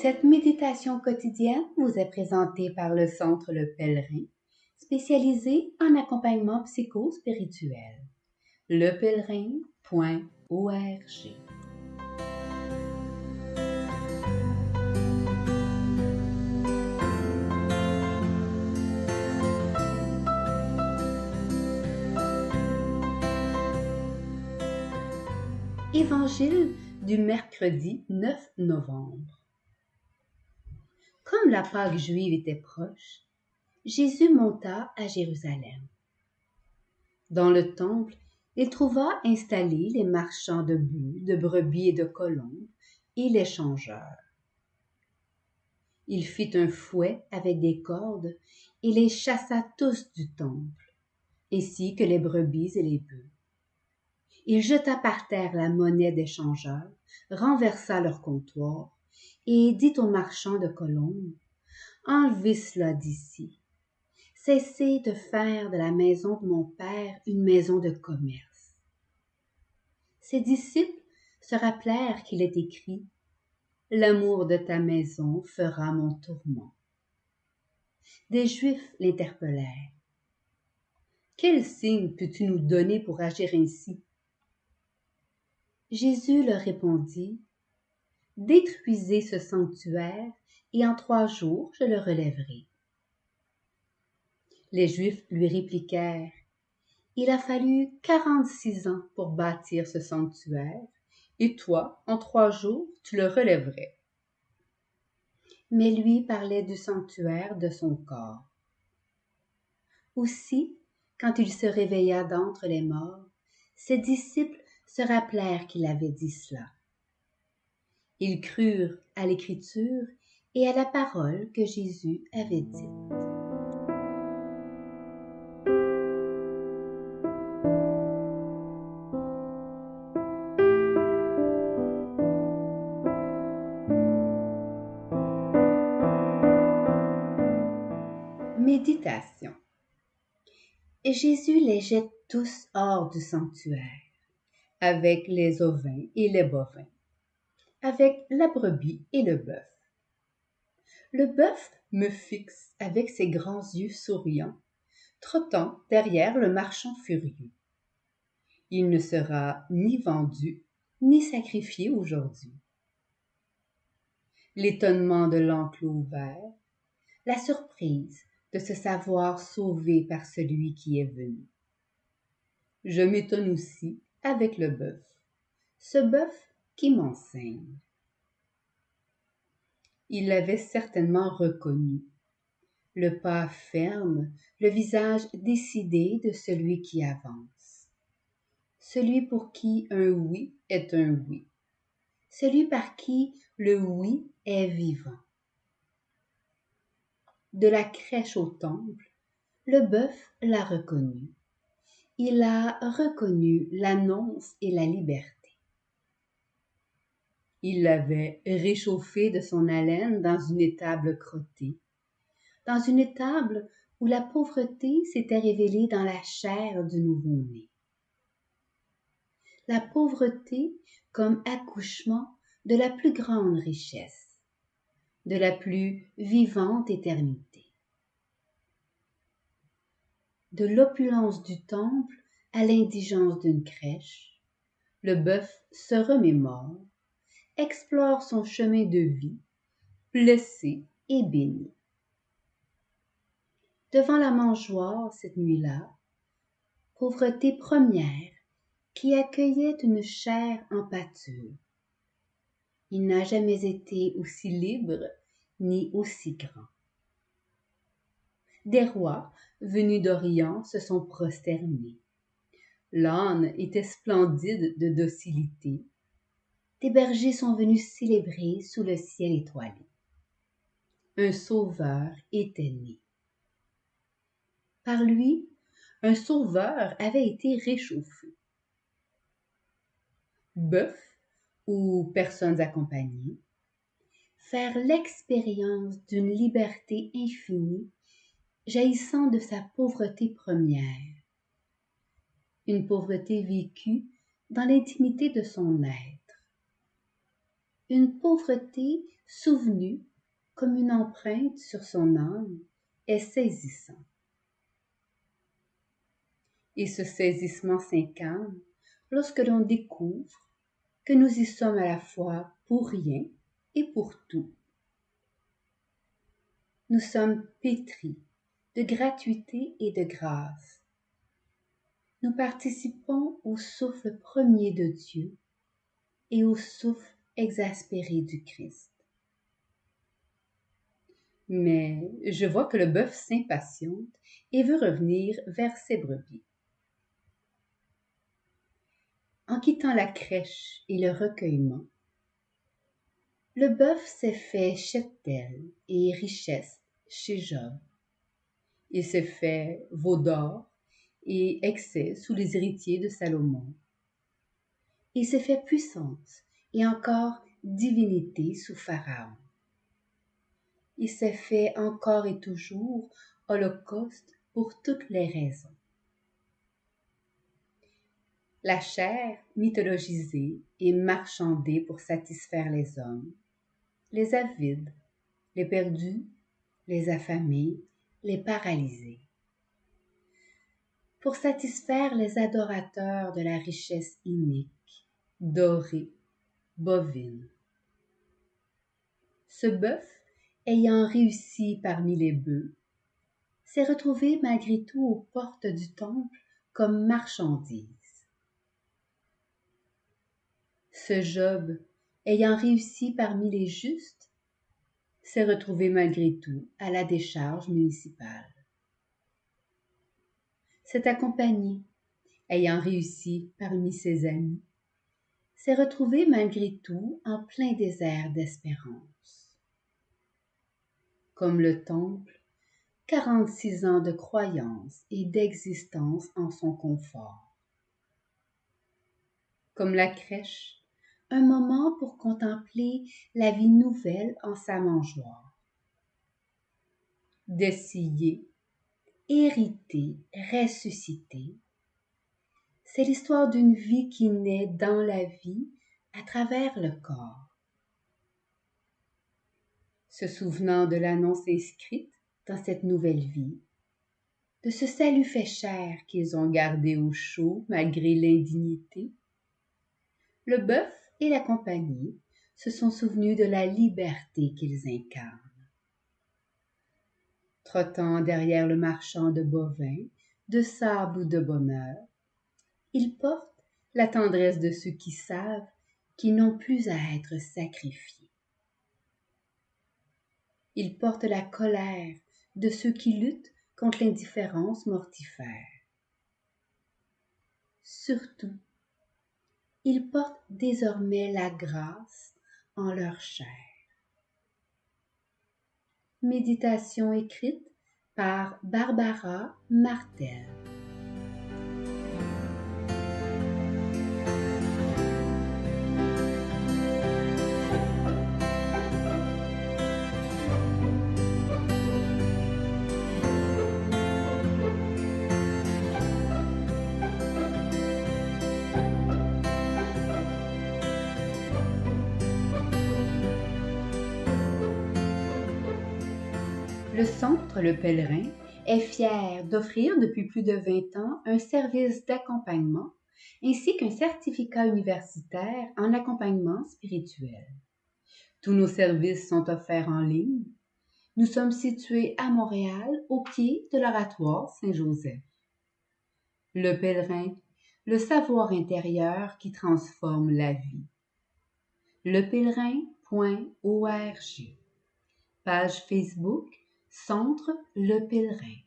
Cette méditation quotidienne vous est présentée par le Centre Le Pèlerin, spécialisé en accompagnement psycho-spirituel. lepèlerin.org. Évangile du mercredi 9 novembre. Comme la Pâque juive était proche, Jésus monta à Jérusalem. Dans le temple, il trouva installés les marchands de bœufs, de brebis et de colombes, et les changeurs. Il fit un fouet avec des cordes et les chassa tous du temple, ainsi que les brebis et les bœufs. Il jeta par terre la monnaie des changeurs, renversa leur comptoir, et dit aux marchands de colombes, « Enlevez cela d'ici. Cessez de faire de la maison de mon Père une maison de commerce. » Ses disciples se rappelèrent qu'il est écrit « L'amour de ta maison fera mon tourment. » Des Juifs l'interpellèrent. « Quel signe peux-tu nous donner pour agir ainsi? » Jésus leur répondit, « Détruisez ce sanctuaire, et en 3 jours je le relèverai. » Les Juifs lui répliquèrent, « Il a fallu 46 ans pour bâtir ce sanctuaire, et toi, en 3 jours, tu le relèverais. » Mais lui parlait du sanctuaire de son corps. Aussi, quand il se réveilla d'entre les morts, ses disciples se rappelèrent qu'il avait dit cela. Ils crurent à l'Écriture et à la parole que Jésus avait dite. Méditation. Jésus les jette tous hors du sanctuaire, avec les ovins et les bovins, avec la brebis et le bœuf. Le bœuf me fixe avec ses grands yeux souriants, trottant derrière le marchand furieux. Il ne sera ni vendu, ni sacrifié aujourd'hui. L'étonnement de l'enclos ouvert, la surprise de se savoir sauvé par celui qui est venu. Je m'étonne aussi avec le bœuf, ce bœuf qui m'enseigne. Il l'avait certainement reconnu, le pas ferme, le visage décidé de celui qui avance, celui pour qui un oui est un oui, celui par qui le oui est vivant. De la crèche au temple, le bœuf l'a reconnu. Il a reconnu l'annonce et la liberté. Il l'avait réchauffé de son haleine dans une étable crottée, dans une étable où la pauvreté s'était révélée dans la chair du nouveau-né. La pauvreté comme accouchement de la plus grande richesse, de la plus vivante éternité. De l'opulence du temple à l'indigence d'une crèche, le bœuf se remémore, explore son chemin de vie, blessé et béni. Devant la mangeoire cette nuit-là, pauvreté première qui accueillait une chair en pâture. Il n'a jamais été aussi libre ni aussi grand. Des rois venus d'Orient se sont prosternés. L'âne était splendide de docilité. Des bergers sont venus célébrer sous le ciel étoilé. Un sauveur était né. Par lui, un sauveur avait été réchauffé. Bœuf ou personnes accompagnées, faire l'expérience d'une liberté infinie jaillissant de sa pauvreté première, une pauvreté vécue dans l'intimité de son être, une pauvreté souvenu comme une empreinte sur son âme, est saisissant. Et ce saisissement s'incarne lorsque l'on découvre que nous y sommes à la fois pour rien et pour tout. Nous sommes pétris de gratuité et de grâce. Nous participons au souffle premier de Dieu et au souffle exaspéré du Christ. Mais je vois que le bœuf s'impatiente et veut revenir vers ses brebis. En quittant la crèche et le recueillement, le bœuf s'est fait cheptel et richesse chez Job. Il s'est fait veau d'or et excès sous les héritiers de Salomon. Il s'est fait puissance et encore divinité sous Pharaon. Il s'est fait encore et toujours holocauste pour toutes les raisons. La chair mythologisée et marchandée pour satisfaire les hommes, les avides, les perdus, les affamés, les paralysés. Pour satisfaire les adorateurs de la richesse inique, dorée, bovine. Ce bœuf, ayant réussi parmi les bœufs, s'est retrouvé malgré tout aux portes du temple comme marchandise. Ce Job, ayant réussi parmi les justes, s'est retrouvé malgré tout à la décharge municipale. Cette compagnie, ayant réussi parmi ses amis, s'est retrouvée malgré tout en plein désert d'espérance. Comme le temple, 46 ans de croyance et d'existence en son confort. Comme la crèche, un moment pour contempler la vie nouvelle en sa mangeoire. Dessillé, hérité, ressuscité, c'est l'histoire d'une vie qui naît dans la vie à travers le corps. Se souvenant de l'annonce inscrite dans cette nouvelle vie, de ce salut fait chair qu'ils ont gardé au chaud malgré l'indignité, le bœuf et la compagnie se sont souvenus de la liberté qu'ils incarnent. Trottant derrière le marchand de bovins, de sable ou de bonheur, ils portent la tendresse de ceux qui savent qu'ils n'ont plus à être sacrifiés. Ils portent la colère de ceux qui luttent contre l'indifférence mortifère. Surtout, ils portent désormais la grâce en leur chair. Méditation écrite par Barbara Martel. Le Centre Le Pèlerin est fier d'offrir depuis plus de 20 ans un service d'accompagnement ainsi qu'un certificat universitaire en accompagnement spirituel. Tous nos services sont offerts en ligne. Nous sommes situés à Montréal, au pied de l'Oratoire Saint-Joseph. Le Pèlerin, le savoir intérieur qui transforme la vie. lepèlerin.org. Page Facebook Centre Le Pèlerin.